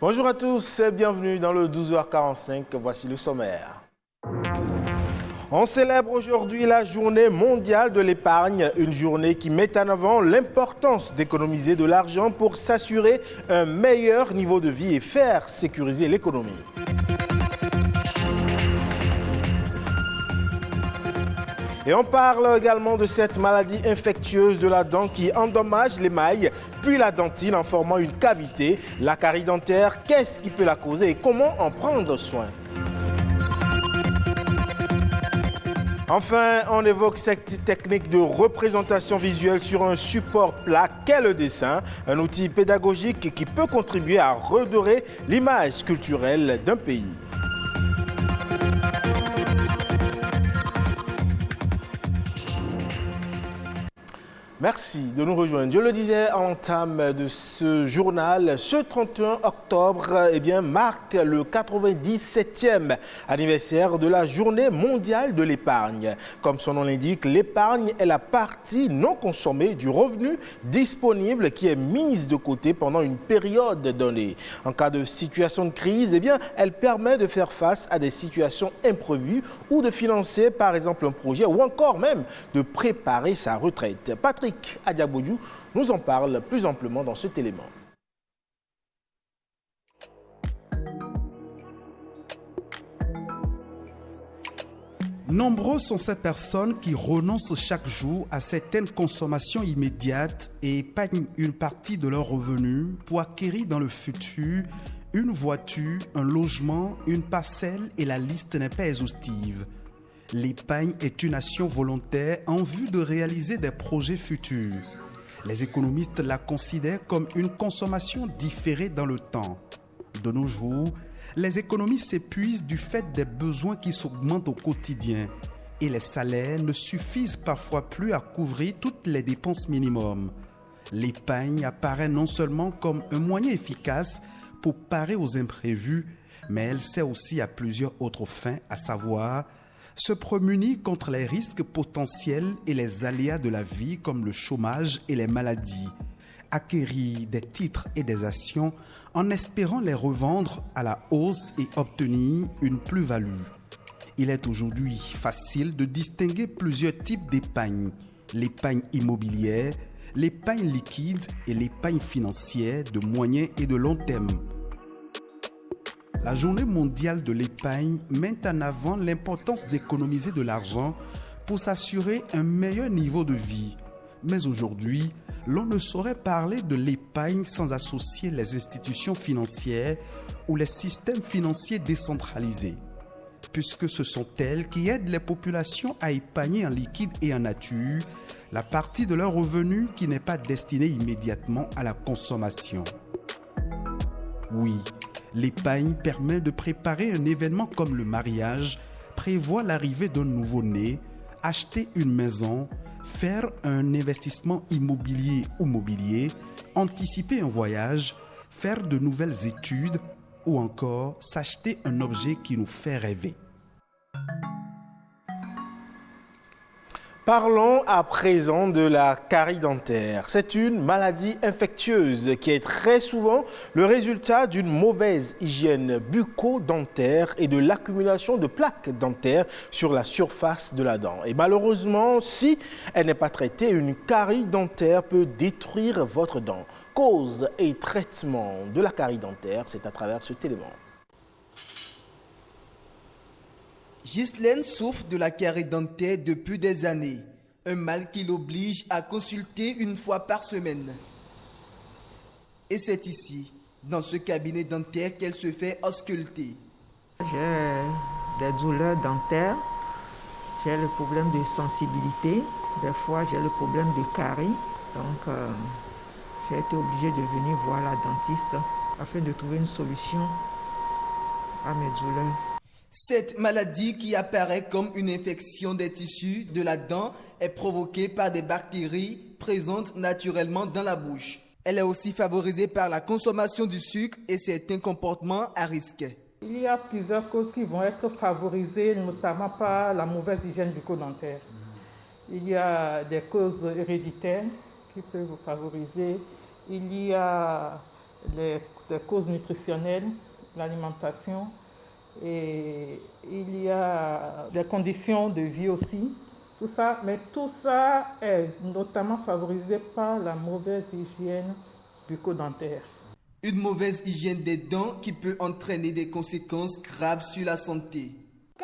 Bonjour à tous et bienvenue dans le 12h45. Voici le sommaire. On célèbre aujourd'hui la journée mondiale de l'épargne, une journée qui met en avant l'importance d'économiser de l'argent pour s'assurer un meilleur niveau de vie et faire sécuriser l'économie. Et on parle également de cette maladie infectieuse de la dent qui endommage l'émail, puis la dentine en formant une cavité. La carie dentaire, qu'est-ce qui peut la causer et comment en prendre soin? Enfin, on évoque cette technique de représentation visuelle sur un support plat qu'est le dessin, un outil pédagogique qui peut contribuer à redorer l'image culturelle d'un pays. Merci de nous rejoindre. Je le disais en entame de ce journal, ce 31 octobre marque le 97e anniversaire de la Journée mondiale de l'épargne. Comme son nom l'indique, l'épargne est la partie non consommée du revenu disponible qui est mise de côté pendant une période donnée. En cas de situation de crise, elle permet de faire face à des situations imprévues ou de financer par exemple un projet ou encore même de préparer sa retraite. Patrick Adiabodjou nous en parle plus amplement dans cet élément. Nombreuses sont ces personnes qui renoncent chaque jour à certaines consommations immédiates et épargnent une partie de leurs revenus pour acquérir dans le futur une voiture, un logement, une parcelle et la liste n'est pas exhaustive. L'épargne est une action volontaire en vue de réaliser des projets futurs. Les économistes la considèrent comme une consommation différée dans le temps. De nos jours, les économies s'épuisent du fait des besoins qui s'augmentent au quotidien et les salaires ne suffisent parfois plus à couvrir toutes les dépenses minimum. L'épargne apparaît non seulement comme un moyen efficace pour parer aux imprévus, mais elle sert aussi à plusieurs autres fins, à savoir se prémunir contre les risques potentiels et les aléas de la vie comme le chômage et les maladies, acquérir des titres et des actions en espérant les revendre à la hausse et obtenir une plus-value. Il est aujourd'hui facile de distinguer plusieurs types d'épargne, l'épargne immobilière, l'épargne liquide et l'épargne financière de moyen et de long terme. La Journée mondiale de l'épargne met en avant l'importance d'économiser de l'argent pour s'assurer un meilleur niveau de vie. Mais aujourd'hui, l'on ne saurait parler de l'épargne sans associer les institutions financières ou les systèmes financiers décentralisés, puisque ce sont elles qui aident les populations à épargner en liquide et en nature la partie de leurs revenus qui n'est pas destinée immédiatement à la consommation. Oui, l'épargne permet de préparer un événement comme le mariage, prévoir l'arrivée d'un nouveau-né, acheter une maison, faire un investissement immobilier ou mobilier, anticiper un voyage, faire de nouvelles études ou encore s'acheter un objet qui nous fait rêver. Parlons à présent de la carie dentaire. C'est une maladie infectieuse qui est très souvent le résultat d'une mauvaise hygiène bucco-dentaire et de l'accumulation de plaques dentaires sur la surface de la dent. Et malheureusement, si elle n'est pas traitée, une carie dentaire peut détruire votre dent. Cause et traitement de la carie dentaire, c'est à travers cet élément. Ghislaine souffre de la carie dentaire depuis des années, un mal qui l'oblige à consulter une fois par semaine. Et c'est ici, dans ce cabinet dentaire, qu'elle se fait ausculter. J'ai des douleurs dentaires, j'ai le problème de sensibilité, des fois j'ai le problème de carie, donc j'ai été obligée de venir voir la dentiste afin de trouver une solution à mes douleurs. Cette maladie qui apparaît comme une infection des tissus de la dent est provoquée par des bactéries présentes naturellement dans la bouche. Elle est aussi favorisée par la consommation du sucre et certains comportements à risque. Il y a plusieurs causes qui vont être favorisées, notamment par la mauvaise hygiène bucco-dentaire. Il y a des causes héréditaires qui peuvent vous favoriser. Il y a les des causes nutritionnelles, l'alimentation, et il y a des conditions de vie aussi. Tout ça, mais tout ça est notamment favorisé par la mauvaise hygiène bucco-dentaire. Une mauvaise hygiène des dents qui peut entraîner des conséquences graves sur la santé.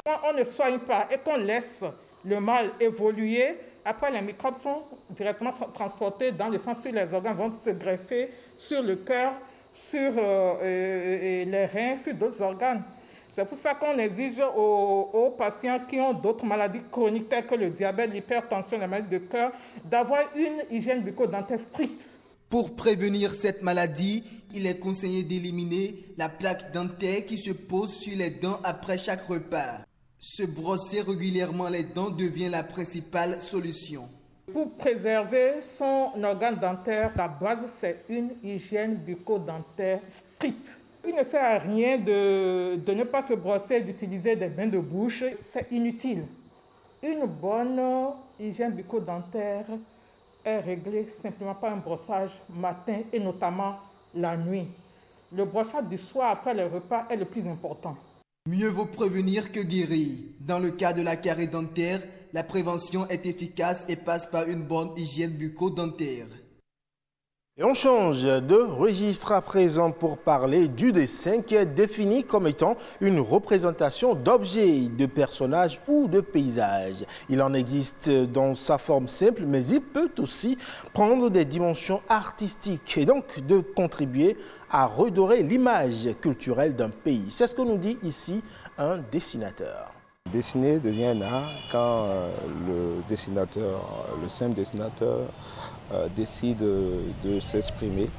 Quand on ne soigne pas et qu'on laisse le mal évoluer, après les microbes sont directement transportés dans le sang, sur les organes, vont se greffer sur le cœur, sur les reins, sur d'autres organes. C'est pour ça qu'on exige aux patients qui ont d'autres maladies chroniques telles que le diabète, l'hypertension, la maladie de cœur, d'avoir une hygiène bucco-dentaire stricte. Pour prévenir cette maladie, il est conseillé d'éliminer la plaque dentaire qui se pose sur les dents après chaque repas. Se brosser régulièrement les dents devient la principale solution. Pour préserver son organe dentaire, la base, c'est une hygiène bucco-dentaire stricte. Il ne sert à rien de ne pas se brosser, d'utiliser des bains de bouche. C'est inutile. Une bonne hygiène bucco-dentaire est réglée simplement par un brossage matin et notamment la nuit. Le brossage du soir après les repas est le plus important. Mieux vaut prévenir que guérir. Dans le cas de la carie dentaire, la prévention est efficace et passe par une bonne hygiène bucco-dentaire. Et on change de registre à présent pour parler du dessin qui est défini comme étant une représentation d'objets, de personnages ou de paysages. Il en existe dans sa forme simple, mais il peut aussi prendre des dimensions artistiques et donc de contribuer à redorer l'image culturelle d'un pays. C'est ce que nous dit ici un dessinateur. Dessiner devient un art quand le dessinateur, le simple dessinateur, décide de s'exprimer,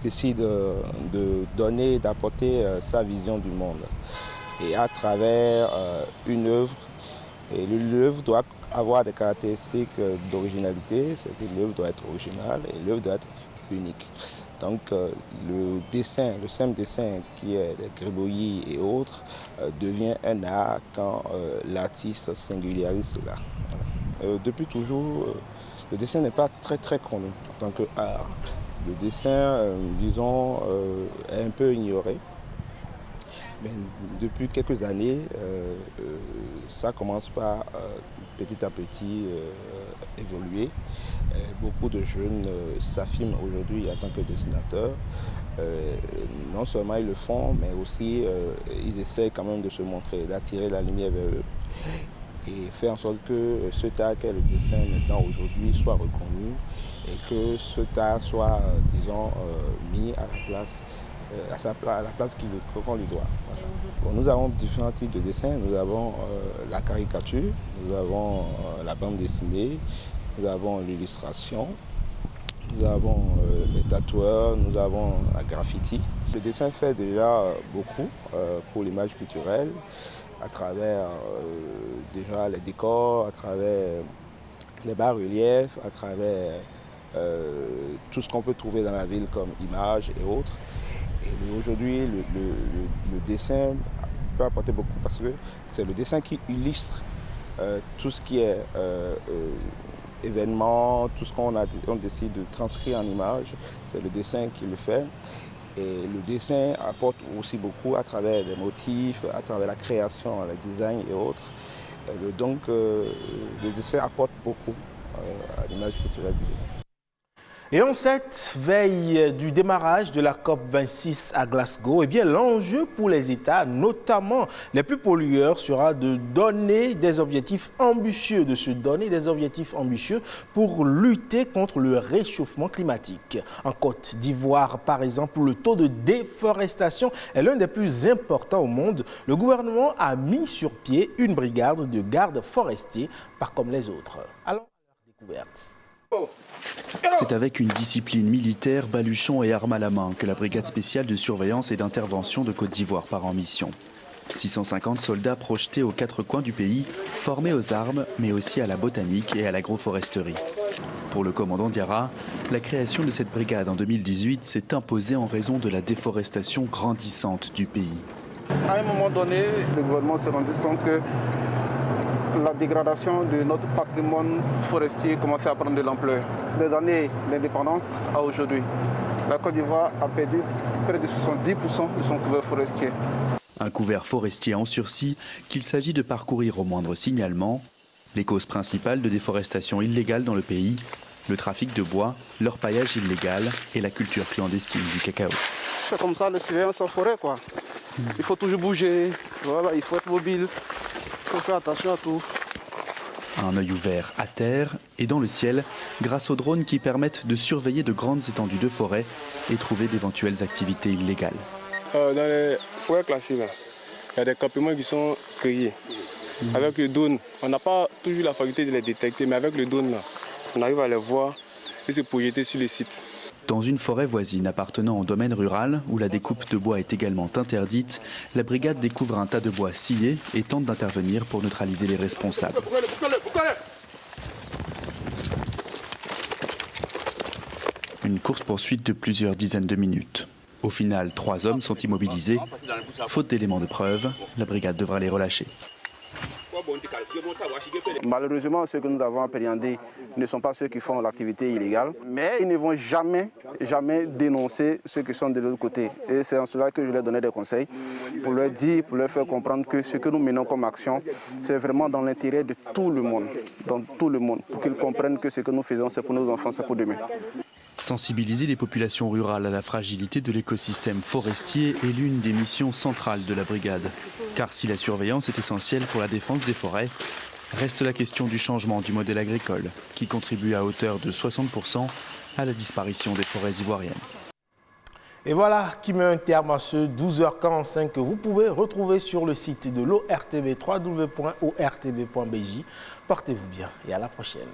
décide de donner, d'apporter sa vision du monde. Et à travers une œuvre, et l'œuvre doit avoir des caractéristiques d'originalité, c'est-à-dire l'œuvre doit être originale et l'œuvre doit être unique. Donc le dessin, le simple dessin qui est des gribouillis et autres, devient un art quand l'artiste singularise cela. Voilà. Depuis toujours, le dessin n'est pas très connu en tant qu'art. Le dessin, disons, est un peu ignoré. Mais depuis quelques années, ça commence par petit à petit évoluer. Beaucoup de jeunes s'affirment aujourd'hui en tant que dessinateurs. Non seulement ils le font, mais aussi ils essaient quand même de se montrer, d'attirer la lumière vers eux et faire en sorte que cet art qu'est le dessin maintenant aujourd'hui soit reconnu et que cet art soit, disons, mis à la place, à la place qu'on lui doit. Voilà. Bon, nous avons différents types de dessins. Nous avons la caricature, nous avons la bande dessinée, nous avons l'illustration, nous avons les tatoueurs, nous avons la graffiti. Le dessin fait déjà beaucoup pour l'image culturelle, à travers déjà les décors, à travers les bas-reliefs, à travers tout ce qu'on peut trouver dans la ville comme images et autres. Et aujourd'hui, le dessin peut apporter beaucoup parce que c'est le dessin qui illustre tout ce qui est événement, tout ce qu'on décide de transcrire en images, c'est le dessin qui le fait. Et le dessin apporte aussi beaucoup à travers des motifs, à travers la création, le design et autres. Donc le dessin apporte beaucoup à l'image culturelle du Bénin. Et en cette veille du démarrage de la COP26 à Glasgow, eh bien, l'enjeu pour les États, notamment les plus pollueurs, sera de donner des objectifs ambitieux, pour lutter contre le réchauffement climatique. En Côte d'Ivoire, par exemple, le taux de déforestation est l'un des plus importants au monde. Le gouvernement a mis sur pied une brigade de gardes forestiers, pas comme les autres. Allons à la découverte. C'est avec une discipline militaire, baluchon et armes à la main que la brigade spéciale de surveillance et d'intervention de Côte d'Ivoire part en mission. 650 soldats projetés aux quatre coins du pays, formés aux armes, mais aussi à la botanique et à l'agroforesterie. Pour le commandant Diarra, la création de cette brigade en 2018 s'est imposée en raison de la déforestation grandissante du pays. À un moment donné, le gouvernement s'est rendu compte que la dégradation de notre patrimoine forestier commençait à prendre de l'ampleur. Des années d'indépendance à aujourd'hui, La Côte d'Ivoire a perdu près de 70% de son couvert forestier. Un couvert forestier en sursis qu'il s'agit de parcourir au moindre signalement. Les causes principales de déforestation illégale dans le pays, le trafic de bois, l'orpaillage illégal et la culture clandestine du cacao. C'est comme ça, le surveillance en forêt, quoi. Il faut toujours bouger, voilà, il faut être mobile, il faut faire attention à tout. Un œil ouvert à terre et dans le ciel grâce aux drones qui permettent de surveiller de grandes étendues de forêt et trouver d'éventuelles activités illégales. Dans les forêts classées, là, il y a des campements qui sont créés. Avec le drone, on n'a pas toujours la faculté de les détecter, mais avec le drone, là, on arrive à les voir et se projeter sur les sites. Dans une forêt voisine appartenant au domaine rural, où la découpe de bois est également interdite, la brigade découvre un tas de bois scié et tente d'intervenir pour neutraliser les responsables. Une course-poursuite de plusieurs dizaines de minutes. Au final, 3 hommes sont immobilisés. Faute d'éléments de preuve, la brigade devra les relâcher. Malheureusement, ceux que nous avons appréhendés ne sont pas ceux qui font l'activité illégale, mais ils ne vont jamais dénoncer ceux qui sont de l'autre côté. Et c'est en cela que je leur donnais des conseils, pour leur dire, pour leur faire comprendre que ce que nous menons comme action, c'est vraiment dans l'intérêt de tout le monde, pour qu'ils comprennent que ce que nous faisons, c'est pour nos enfants, c'est pour demain. Sensibiliser les populations rurales à la fragilité de l'écosystème forestier est l'une des missions centrales de la brigade. Car si la surveillance est essentielle pour la défense des forêts, reste la question du changement du modèle agricole, qui contribue à hauteur de 60% à la disparition des forêts ivoiriennes. Et voilà qui met un terme à ce 12h45 que vous pouvez retrouver sur le site de l'ORTB, www.ortb.bj. Portez-vous bien et à la prochaine.